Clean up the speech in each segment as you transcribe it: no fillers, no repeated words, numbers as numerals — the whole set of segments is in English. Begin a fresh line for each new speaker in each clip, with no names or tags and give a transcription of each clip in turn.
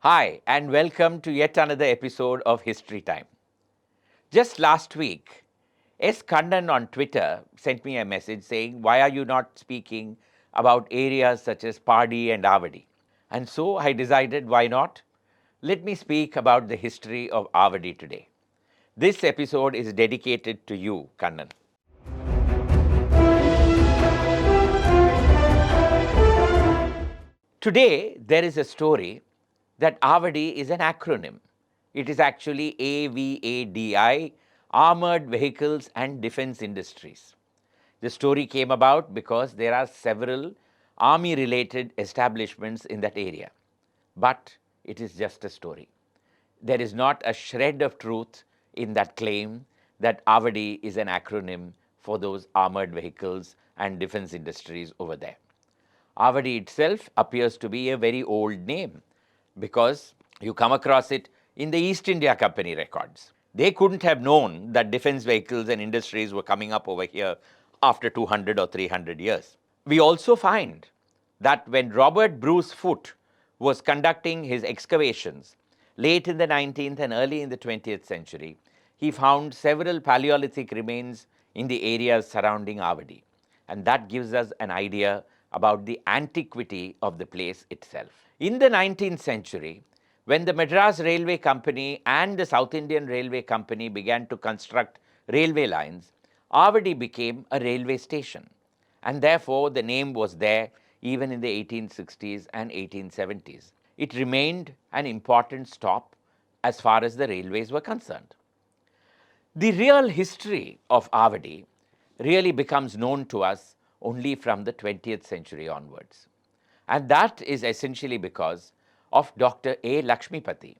Hi, and welcome to yet another episode of History Time. Just last week, S. Kandan on Twitter sent me a message saying, "Why are you not speaking about areas such as Padi and Avadi?" And so I decided, why not? Let me speak about the history of Avadi today. This episode is dedicated to you, Kandan. Today, there is a story that Avadi is an acronym. It is actually AVADI, Armored Vehicles and Defense Industries. The story came about because there are several army related establishments in that area. But it is just a story. There is not a shred of truth in that claim that Avadi is an acronym for those armored vehicles and defense industries over there. Avadi itself appears to be a very old name because you come across it in the East India Company records. They couldn't have known that defense vehicles and industries were coming up over here after 200 or 300 years. We also find that when Robert Bruce Foote was conducting his excavations late in the 19th and early in the 20th century, he found several Paleolithic remains in the areas surrounding Avadi. And that gives us an idea about the antiquity of the place itself. In the 19th century, when the Madras Railway Company and the South Indian Railway Company began to construct railway lines, Avadi became a railway station, and therefore the name was there even in the 1860s and 1870s. It remained an important stop as far as the railways were concerned. The real history of Avadi really becomes known to us only from the 20th century onwards. And that is essentially because of Dr. A. Lakshmipati,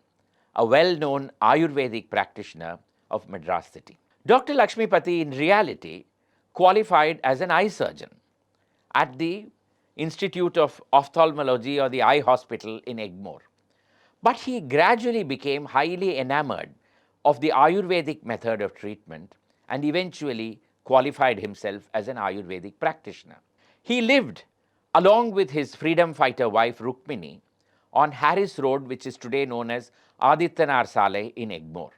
a well known Ayurvedic practitioner of Madras city. Dr. Lakshmipati, in reality, qualified as an eye surgeon at the Institute of Ophthalmology or the Eye Hospital in Egmore. But he gradually became highly enamored of the Ayurvedic method of treatment and eventually qualified himself as an Ayurvedic practitioner. He lived along with his freedom fighter wife Rukmini on Harris Road, which is today known as Adityanar Saleh in Egmore.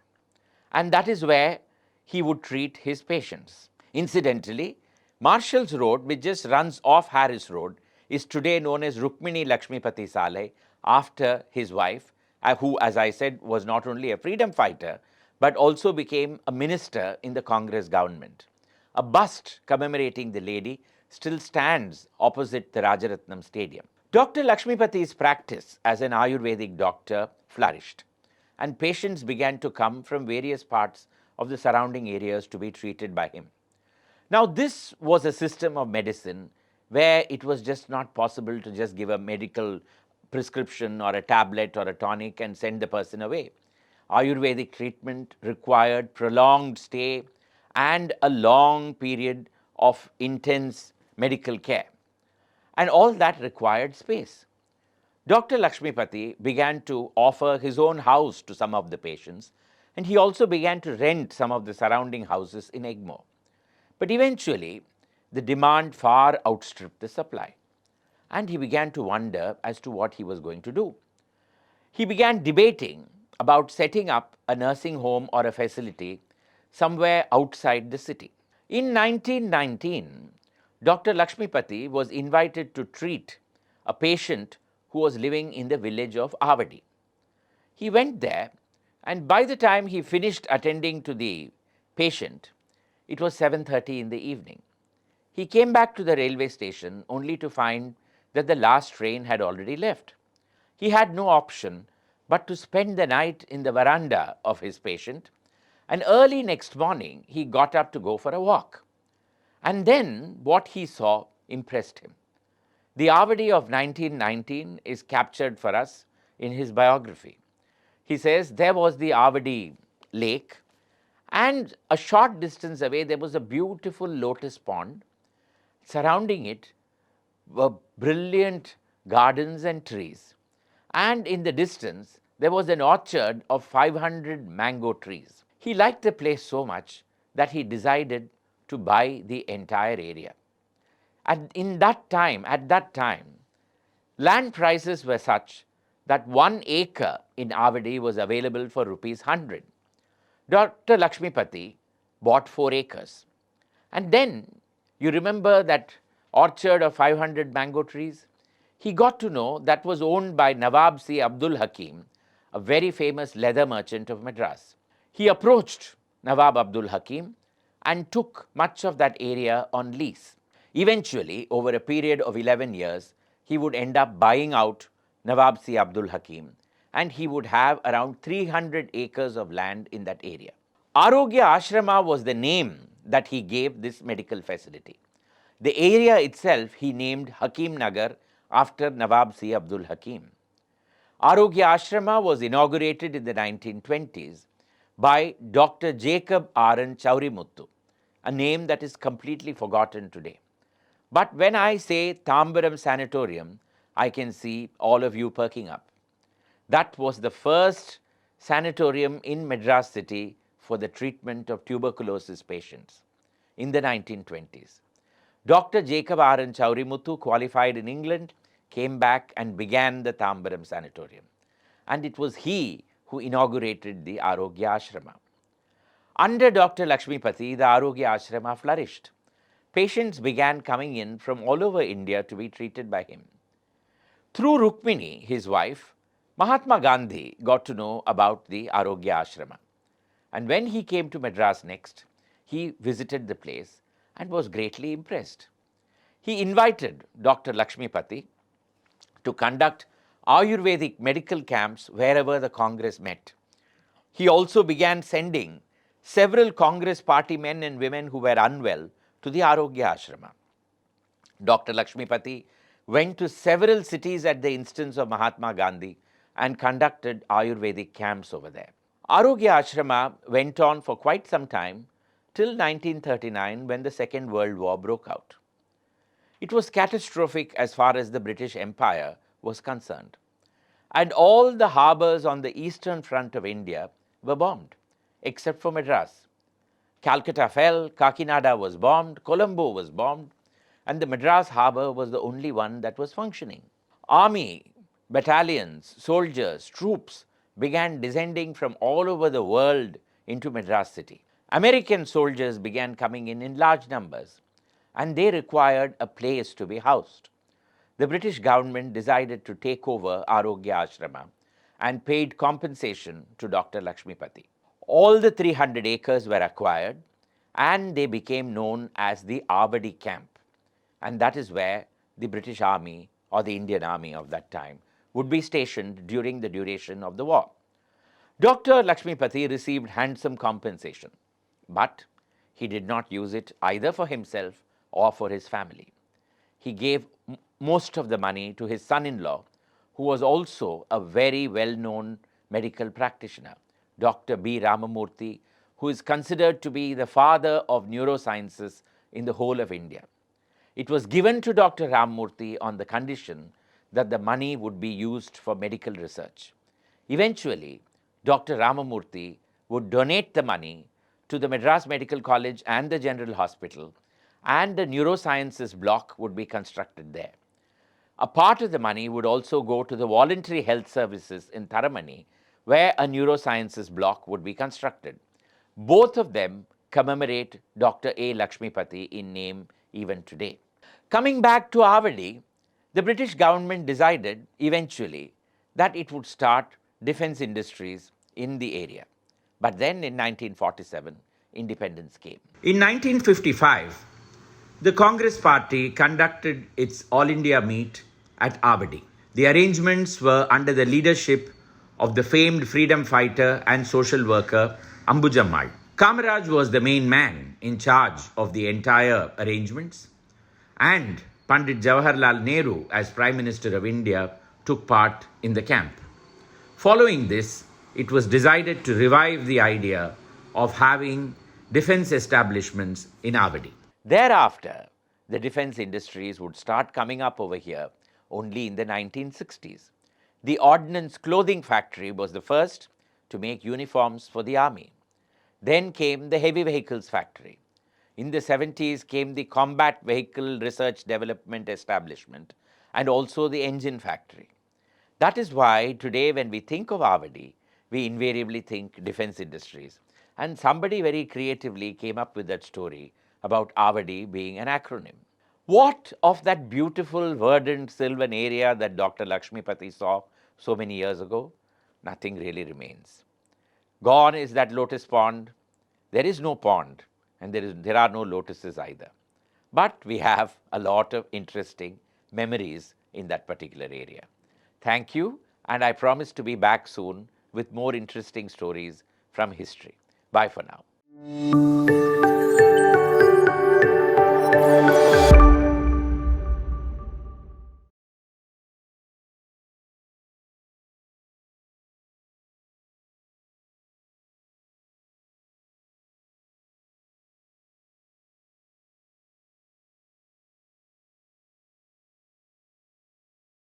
And that is where he would treat his patients. Incidentally, Marshall's Road, which just runs off Harris Road, is today known as Rukmini Lakshmipati Saleh after his wife, who, as I said, was not only a freedom fighter but also became a minister in the Congress government. A bust commemorating the lady still stands opposite the Rajaratnam Stadium. Dr. Lakshmipati's practice as an Ayurvedic doctor flourished, and patients began to come from various parts of the surrounding areas to be treated by him. Now, this was a system of medicine where it was just not possible to just give a medical prescription or a tablet or a tonic and send the person away. Ayurvedic treatment required prolonged stay and a long period of intense medical care. And all that required space. Dr. Lakshmipati began to offer his own house to some of the patients, and he also began to rent some of the surrounding houses in Egmore. But eventually, the demand far outstripped the supply, and he began to wonder as to what he was going to do. He began debating about setting up a nursing home or a facility somewhere outside the city. In 1919, Dr. Lakshmipati was invited to treat a patient who was living in the village of Avadi. He went there, and by the time he finished attending to the patient, it was 7:30 in the evening. He came back to the railway station only to find that the last train had already left. He had no option but to spend the night in the veranda of his patient, and early next morning he got up to go for a walk. And then what he saw impressed him. The Avadi of 1919 is captured for us in his biography. He says there was the Avadi lake, and a short distance away there was a beautiful lotus pond. Surrounding it were brilliant gardens and trees. And in the distance, there was an orchard of 500 mango trees. He liked the place so much that he decided to buy the entire area. At that time, land prices were such that 1 acre in Avadi was available for rupees 100. Dr. Lakshmipati bought 4 acres. And then you remember that orchard of 500 mango trees? He got to know that was owned by Nawab C. Abdul Hakim, a very famous leather merchant of Madras. He approached Nawab Abdul Hakim and took much of that area on lease. Eventually, over a period of 11 years, he would end up buying out Nawab C. Abdul Hakim, and he would have around 300 acres of land in that area. Arogya Ashrama was the name that he gave this medical facility. The area itself he named Hakim Nagar after Nawab C. Abdul Hakim. Arogya Ashrama was inaugurated in the 1920s by Dr. Jacob R.N. Chaurimuthu, a name that is completely forgotten today. But when I say Tambaram Sanatorium, I can see all of you perking up. That was the first sanatorium in Madras city for the treatment of tuberculosis patients in the 1920s. Dr. Jacob R.N. Chaurimuthu qualified in England, came back and began the Tambaram Sanatorium. And it was he who inaugurated the Arogya Ashrama. Under Dr. Lakshmipati, the Arogya Ashrama flourished. Patients began coming in from all over India to be treated by him. Through Rukmini, his wife, Mahatma Gandhi got to know about the Arogya Ashrama. And when he came to Madras next, he visited the place and was greatly impressed. He invited Dr. Lakshmipati to conduct Ayurvedic medical camps wherever the Congress met. He also began sending several Congress party men and women who were unwell to the Arogya Ashrama. Dr. Lakshmipati went to several cities at the instance of Mahatma Gandhi and conducted Ayurvedic camps over there. Arogya Ashrama went on for quite some time till 1939 when the Second World War broke out. It was catastrophic as far as the British Empire was concerned. And all the harbours on the eastern front of India were bombed, except for Madras. Calcutta fell, Kakinada was bombed, Colombo was bombed, and the Madras harbour was the only one that was functioning. Army, battalions, soldiers, troops began descending from all over the world into Madras city. American soldiers began coming in large numbers, and they required a place to be housed. The British government decided to take over Arogya Ashrama and paid compensation to Dr. Lakshmipati. All the 300 acres were acquired and they became known as the Avadi camp. And that is where the British Army or the Indian Army of that time would be stationed during the duration of the war. Dr. Lakshmipati received handsome compensation, but he did not use it either for himself or for his family. He gave most of the money to his son-in-law, who was also a very well-known medical practitioner, Dr. B. Ramamurthy, who is considered to be the father of neurosciences in the whole of India. It was given to Dr. Ramamurthy on the condition that the money would be used for medical research. Eventually, Dr. Ramamurthy would donate the money to the Madras Medical College and the General Hospital, and the neurosciences block would be constructed there. A part of the money would also go to the voluntary health services in Tharamani, where a neurosciences block would be constructed. Both of them commemorate Dr. A. Lakshmipati in name even today. Coming back to Avadi, the British government decided eventually that it would start defense industries in the area. But then in 1947, independence came. In 1955, the Congress Party conducted its All India meet at Avadi. The arrangements were under the leadership of the famed freedom fighter and social worker Ambujammal. Kamaraj was the main man in charge of the entire arrangements, and Pandit Jawaharlal Nehru, as Prime Minister of India, took part in the camp. Following this, it was decided to revive the idea of having defense establishments in Avadi. Thereafter, the defense industries would start coming up over here only in the 1960s. The Ordnance Clothing Factory was the first to make uniforms for the army. Then came the Heavy Vehicles Factory. In the 70s came the Combat Vehicle Research Development Establishment and also the Engine Factory. That is why today, when we think of Avadi, we invariably think defense industries. And somebody very creatively came up with that story about Avadi being an acronym. What of that beautiful verdant sylvan area that Dr. Lakshmipati saw so many years ago? Nothing really remains. Gone is that lotus pond. There is no pond, and there are no lotuses either. But we have a lot of interesting memories in that particular area. Thank you, and I promise to be back soon with more interesting stories from history. Bye for now.